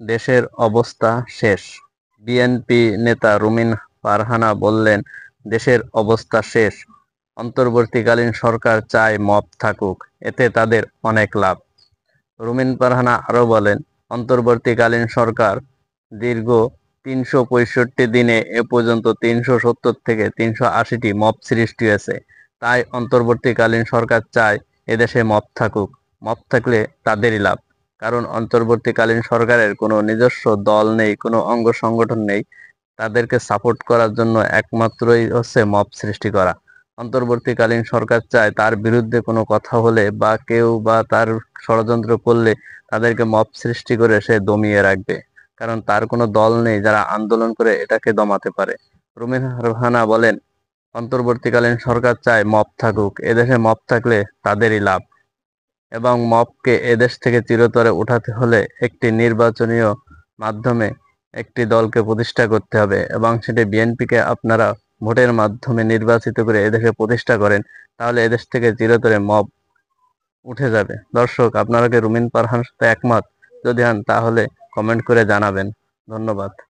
দেশের অবস্থা শেষ। বিএনপি নেতা রুমিন ফারহানা বললেন, দেশের অবস্থা শেষ। অন্তর্বর্তীকালীন সরকার চায় মব থাকুক, এতে তাদের অনেক লাভ। রুমিন ফারহানা আরও বলেন, অন্তর্বর্তীকালীন সরকার দীর্ঘ ৩৬৫ দিনে এ পর্যন্ত ৩৭০ থেকে ৩৮০টি মব সৃষ্টি হয়েছে। তাই অন্তর্বর্তীকালীন সরকার চায় এদেশে মব থাকুক। মব থাকলে তাদেরই লাভ। কারণ অন্তর্বর্তীকালীন সরকারের কোনো নিজস্ব দল নেই, কোনো অঙ্গ সংগঠন নেই। তাদেরকে সাপোর্ট করার জন্য একমাত্রই হচ্ছে মব সৃষ্টি করা। অন্তর্বর্তীকালীন সরকার চায় তার বিরুদ্ধে কোনো কথা হলে বা কেউ বা তার ষড়যন্ত্র করলে তাদেরকে মব সৃষ্টি করে সে দমিয়ে রাখবে। কারণ তার কোনো দল নেই যারা আন্দোলন করে এটাকে দমাতে পারে। রুমিন ফারহানা বলেন, অন্তর্বর্তীকালীন সরকার চায় মব থাকুক, এদেশে মব থাকলে তাদেরই লাভ। এবং মবকে এদেশ থেকে চিরতরে উঠাতে হলে একটি নির্বাচনীয় মাধ্যমে একটি দলকে প্রতিষ্ঠা করতে হবে এবং সেটি বিএনপিকে আপনারা ভোটের মাধ্যমে নির্বাচিত করে এদেশে প্রতিষ্ঠা করেন, তাহলে এদেশ থেকে চিরতরে মব উঠে যাবে। দর্শক, আপনারা কি রুমিন ফারহানার সাথে একমত? যদি হন তাহলে কমেন্ট করে জানাবেন। ধন্যবাদ।